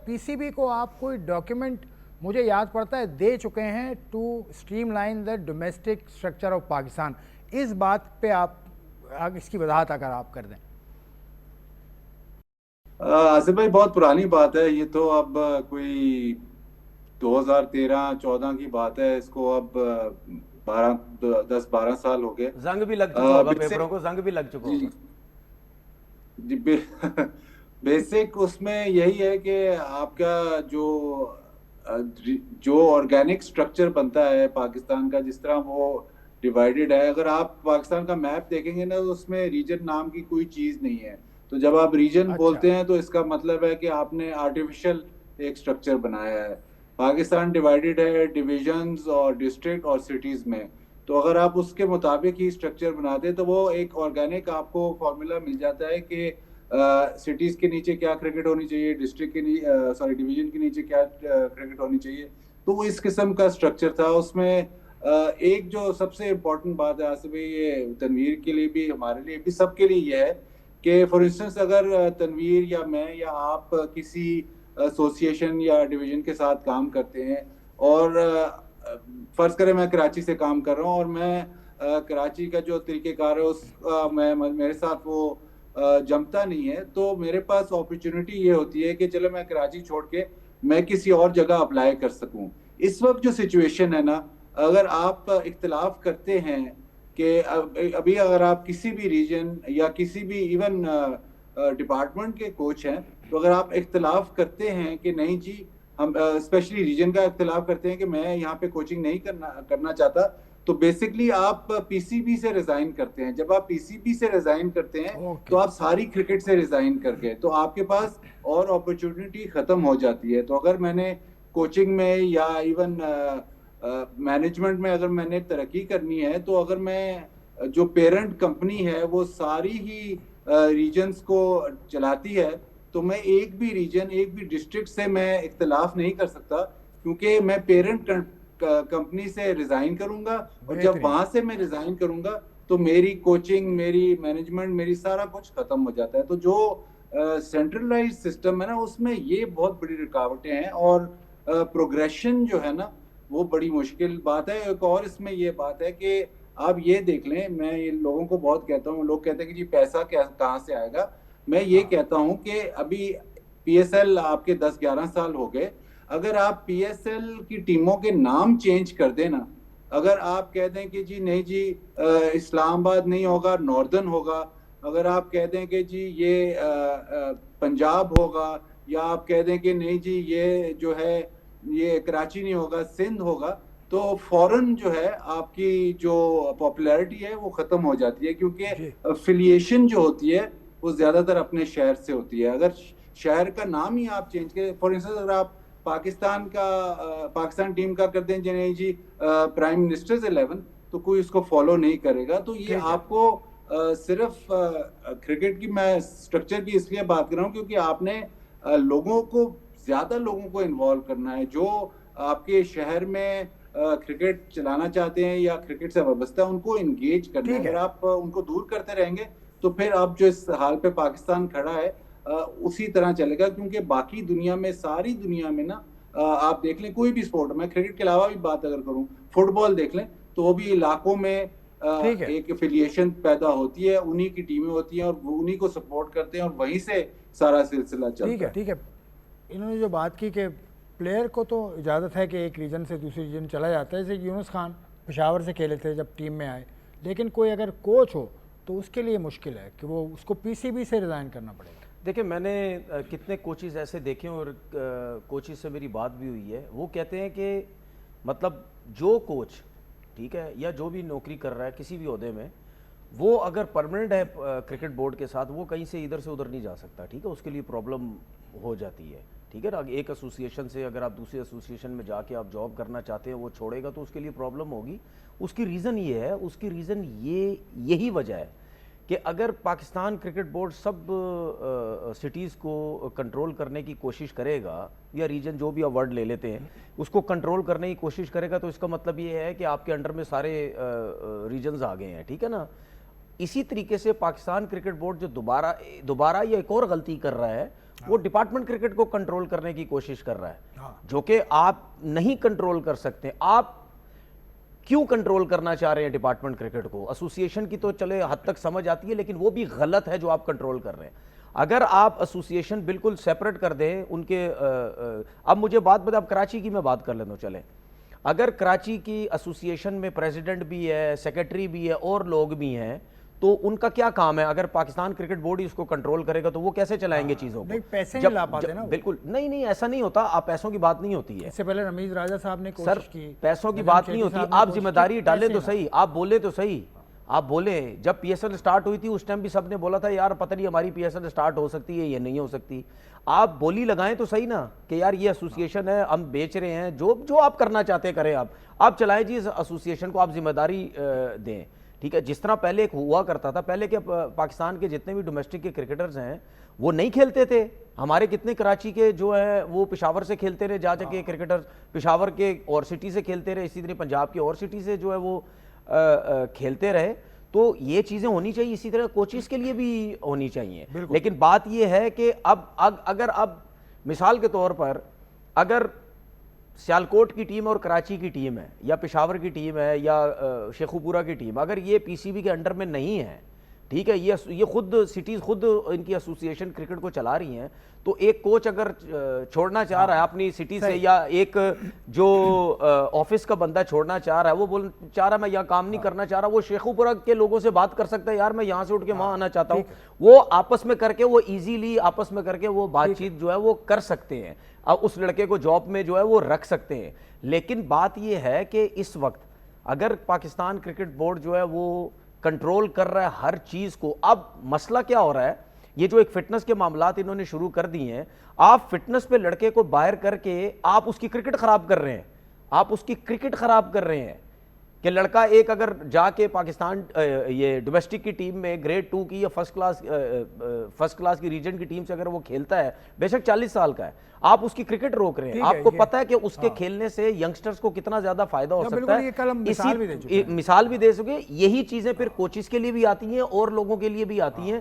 پی C B کو آپ کوئی ڈاکیومنٹ مجھے یاد پڑتا ہے دے چکے ہیں to streamline the domestic structure of Pakistan. اس بات پہ آپ اس کی وضاحت اگر آپ کر دیں. آصف بھائی بہت پرانی بات ہے یہ تو. اب کوئی 2013-14 کی بات ہے. اس کو اب 10-12 سال ہو گئے. زنگ بھی لگ چکا ہوگا, پیپروں کو زنگ بھی لگ چکا ہوگا. جی بیسک اس میں یہی ہے کہ آپ کا جو آرگینک سٹرکچر بنتا ہے پاکستان کا, جس طرح وہ ڈیوائیڈڈ ہے. اگر آپ پاکستان کا میپ دیکھیں گے نا تو اس میں ریجن نام کی کوئی چیز نہیں ہے. تو جب آپ ریجن بولتے ہیں تو اس کا مطلب ہے کہ آپ نے آرٹیفیشل ایک سٹرکچر بنایا ہے. پاکستان ڈیوائیڈڈ ہے ڈویژنز اور ڈسٹرکٹ اور سٹیز میں. تو اگر آپ اس کے مطابق ہی سٹرکچر بناتے ہیں تو وہ ایک آرگینک آپ کو فارمولا مل جاتا ہے کہ سٹیز کے نیچے کیا کرکٹ ہونی چاہیے, ڈسٹرکٹ کے ڈویژن کے نیچے کیا کرکٹ ہونی چاہیے. تو وہ اس قسم کا سٹرکچر تھا. اس میں ایک جو سب سے امپورٹنٹ بات ہے آصف بھائی, یہ تنویر کے لیے بھی ہمارے لیے بھی سب کے لیے یہ ہے کہ فار انسٹنس اگر تنویر یا میں یا آپ کسی ایسوسیشن یا ڈویژن کے ساتھ کام کرتے ہیں اور فرض کریں میں کراچی سے کام کر رہا ہوں اور میں کراچی کا جو طریقہ کار ہے اس میرے ساتھ وہ جمتا نہیں ہے, تو میرے پاس اپرچونٹی یہ ہوتی ہے کہ چلو میں کراچی چھوڑ کے میں کسی اور جگہ اپلائی کر سکوں. اس وقت جو سچویشن ہے نا, اگر آپ اختلاف کرتے ہیں کہ ابھی اگر آپ کسی بھی ریجن یا کسی بھی ایون ڈپارٹمنٹ کے کوچ ہیں, تو اگر آپ اختلاف کرتے ہیں کہ نہیں جی ہم اسپیشلی ریجن کا اختلاف کرتے ہیں کہ میں یہاں پہ کوچنگ نہیں کرنا چاہتا, تو بیسکلی آپ پی سی بی سے ریزائن کرتے ہیں. جب آپ پی سی بی سے ریزائن کرتے ہیں تو آپ ساری کرکٹ سے ریزائن کر گئے, تو آپ کے پاس اور اپرچونٹی ختم ہو جاتی ہے. تو اگر میں نے کوچنگ میں یا ایون مینجمنٹ میں اگر میں نے ترقی کرنی ہے, تو اگر میں جو پیرنٹ کمپنی ہے وہ ساری ہی ریجنز کو چلاتی ہے, تو میں ایک بھی ریجن ایک بھی ڈسٹرکٹ سے میں اختلاف نہیں کر سکتا, کیونکہ میں پیرنٹ کمپنی سے ریزائن کروں گا, اور جب وہاں سے میں ریزائن کروں گا تو میری کوچنگ, میری مینجمنٹ, میری سارا کچھ ختم ہو جاتا ہے. تو جو سینٹرلائز سسٹم ہے نا, اس میں یہ بہت بڑی رکاوٹیں ہیں, اور پروگریشن جو ہے نا وہ بڑی مشکل بات ہے. ایک اور اس میں یہ بات ہے کہ آپ یہ دیکھ لیں, میں لوگوں کو بہت کہتا ہوں, لوگ کہتے ہیں کہ جی پیسہ کہاں سے آئے گا. میں یہ کہتا ہوں کہ ابھی پی ایس ایل آپ کے 10-11 سال ہو گئے, اگر آپ پی ایس ایل کی ٹیموں کے نام چینج کر دیں نا, اگر آپ کہہ دیں کہ جی نہیں جی اسلام آباد نہیں ہوگا ناردرن ہوگا, اگر آپ کہہ دیں کہ جی یہ پنجاب ہوگا, یا آپ کہہ دیں کہ نہیں جی یہ جو ہے یہ کراچی نہیں ہوگا سندھ ہوگا, تو فوراً جو ہے آپ کی جو پاپولیرٹی ہے وہ ختم ہو جاتی ہے, کیونکہ افیلیشن جو ہوتی ہے وہ زیادہ تر اپنے شہر سے ہوتی ہے. اگر شہر کا نام ہی آپ چینج کریں, فار انسٹنس اگر آپ پاکستان ٹیم کا کر دیں جنہیں جی پرائم منسٹرز 11, تو کوئی اس کو فالو نہیں کرے گا. تو یہ آپ کو صرف کرکٹ کی میں سٹرکچر کی اس لیے بات کر رہا ہوں کیونکہ آپ نے زیادہ لوگوں کو انوالو کرنا ہے, جو آپ کے شہر میں کرکٹ چلانا چاہتے ہیں یا کرکٹ سے وابستہ, ان کو انگیج کرنا ہے. اگر آپ ان کو دور کرتے رہیں گے تو پھر اب جو اس حال پہ پاکستان کھڑا ہے اسی طرح چلے گا, کیونکہ باقی دنیا میں, ساری دنیا میں نا, آپ دیکھ لیں کوئی بھی سپورٹ, میں کرکٹ کے علاوہ بھی بات اگر کروں, فٹ بال دیکھ لیں, تو وہ بھی علاقوں میں ایک افیلیشن پیدا ہوتی ہے, انہی کی ٹیمیں ہوتی ہیں اور انہی کو سپورٹ کرتے ہیں, اور وہیں سے سارا سلسلہ چلتا ہے. ٹھیک ہے. انہوں نے جو بات کی کہ پلیئر کو تو اجازت ہے کہ ایک ریجن سے دوسری ریجن چلا جاتا ہے, جیسے یونس خان پشاور سے کھیلے تھے جب ٹیم میں آئے, لیکن کوئی اگر کوچ ہو تو اس کے لیے مشکل ہے کہ وہ اس کو پی سی بی سے ریزائن کرنا پڑے گا. دیکھیں میں نے کتنے کوچز ایسے دیکھے اور کوچز سے میری بات بھی ہوئی ہے, وہ کہتے ہیں کہ مطلب جو کوچ ٹھیک ہے یا جو بھی نوکری کر رہا ہے کسی بھی عہدے میں, وہ اگر پرماننٹ ہے کرکٹ بورڈ کے ساتھ, وہ کہیں سے ادھر سے ادھر نہیں جا سکتا. ٹھیک ہے, اس کے لیے پرابلم ہو جاتی ہے. ٹھیک ہے نا, ایک ایسوسیشن سے اگر آپ دوسری ایسوسیشن میں جا کے آپ جاب کرنا چاہتے ہیں, وہ چھوڑے گا تو اس کے لیے پرابلم ہوگی. اس کی ریزن یہ ہے, اس کی ریزن یہی وجہ ہے کہ اگر پاکستان کرکٹ بورڈ سب سٹیز کو کنٹرول کرنے کی کوشش کرے گا, یا ریجن جو بھی آپ ورڈ لے لیتے ہیں اس کو کنٹرول کرنے کی کوشش کرے گا, تو اس کا مطلب یہ ہے کہ آپ کے انڈر میں سارے ریجنز آ گئے ہیں. ٹھیک ہے نا. اسی طریقے سے پاکستان کرکٹ بورڈ جو دوبارہ یا ایک اور غلطی کر رہا ہے, وہ ڈپارٹمنٹ کرکٹ کو کنٹرول کرنے کی کوشش کر رہا ہے، ہاں۔ جو کہ آپ نہیں کنٹرول کر سکتے۔ آپ کیوں کنٹرول کرنا چاہ رہے ہیں ڈپارٹمنٹ کرکٹ کو؟ ایسوسی ایشن کی تو چلے حد تک سمجھ آتی ہے، لیکن وہ بھی غلط ہے جو آپ کنٹرول کر رہے ہیں۔ اگر آپ ایسوسی ایشن بالکل سیپریٹ کر دیں ان کے اب مجھے بات بتا، اب کراچی کی میں بات کر لیتا ہوں، چلیں اگر کراچی کی ایسوسی ایشن میں پریزیڈنٹ بھی ہے، سیکرٹری بھی ہے اور لوگ بھی ہیں، تو ان کا کیا کام ہے؟ اگر پاکستان کرکٹ بورڈ ہی اس کو کنٹرول کرے گا تو وہ کیسے چلائیں گے چیزوں کو؟ نہیں، پیسے نہیں لا پاتے نا وہ۔ بالکل نہیں، ایسا نہیں ہوتا۔ آپ پیسوں کی بات نہیں ہوتی ہے اس سے پہلے رمیز راجہ صاحب نے سر، کوشش کی، پیسوں کی نظام بات نہیں شیٹی ہوتی۔ صاحب نے آپ کوشش ذمہ کی، داری ڈالیں پیسے تو نہ۔ صحیح، آپ بولے تو صحیح، آپ بولیں۔ جب پی ایس ایل سٹارٹ ہوئی تھی اس ٹائم بھی سب نے بولا تھا یار پتہ نہیں ہماری پی ایس ایل سٹارٹ ہو سکتی ہے یا نہیں ہو سکتی۔ آپ بولی لگائیں تو صحیح نا کہ یار یہ ایسوسی ایشن ہے، ہم بیچ رہے ہیں، جو آپ کرنا چاہتے ہیں کریں۔ آپ چلائیں جی اس ایسوسی ایشن کو، آپ ذمہ داری دیں، ٹھیک ہے؟ جس طرح پہلے ایک ہوا کرتا تھا، پہلے کے پاکستان کے جتنے بھی ڈومیسٹک کے کرکٹرز ہیں وہ نہیں کھیلتے تھے۔ ہمارے کتنے کراچی کے جو ہیں وہ پشاور سے کھیلتے رہے، جا کے کرکٹرز پشاور کے اور سٹی سے کھیلتے رہے، اسی طرح پنجاب کے اور سٹی سے جو ہے وہ کھیلتے رہے۔ تو یہ چیزیں ہونی چاہیے، اسی طرح کوچز کے لیے بھی ہونی چاہیے۔ لیکن بات یہ ہے کہ اگر مثال کے طور پر اگر سیالکوٹ کی ٹیم اور کراچی کی ٹیم ہے یا پشاور کی ٹیم ہے یا شیخوپورہ کی ٹیم، اگر یہ پی سی بی کے انڈر میں نہیں ہے، ٹھیک ہے، یہ خود سٹیز خود ان کی ایسوسی ایشن کرکٹ کو چلا رہی ہیں، تو ایک کوچ اگر چھوڑنا چاہ رہا ہے اپنی سٹی سے، یا ایک جو آفس کا بندہ چھوڑنا چاہ رہا ہے، وہ چاہ رہا ہے میں یہاں کام نہیں کرنا چاہ رہا، وہ شیخوپورہ کے لوگوں سے بات کر سکتا ہے یار میں یہاں سے اٹھ کے وہاں آنا چاہتا ہوں، وہ آپس میں کر کے وہ ایزیلی آپس میں کر کے وہ بات چیت جو ہے وہ کر سکتے ہیں، اب اس لڑکے کو جاب میں جو ہے وہ رکھ سکتے ہیں۔ لیکن بات یہ ہے کہ اس وقت اگر پاکستان کرکٹ بورڈ جو ہے وہ کنٹرول کر رہا ہے ہر چیز کو، اب مسئلہ کیا ہو رہا ہے؟ یہ جو ایک فٹنس کے معاملات انہوں نے شروع کر دی ہیں، آپ فٹنس پہ لڑکے کو باہر کر کے آپ اس کی کرکٹ خراب کر رہے ہیں، آپ اس کی کرکٹ خراب کر رہے ہیں کہ لڑکا ایک اگر جا کے پاکستان یہ ڈومیسٹک کی ٹیم میں گریڈ 2 کی یا فرسٹ کلاس کی ریجن کی ٹیم سے اگر وہ کھیلتا ہے، بے شک 40 سال کا ہے، آپ اس کی کرکٹ روک رہے ہیں۔ آپ کو پتہ ہے کہ اس کے کھیلنے سے ینگسٹرز کو کتنا زیادہ فائدہ ہو سکتا ہے، مثال بھی دے سکے۔ یہی چیزیں پھر کوچز کے لیے بھی آتی ہیں اور لوگوں کے لیے بھی آتی ہیں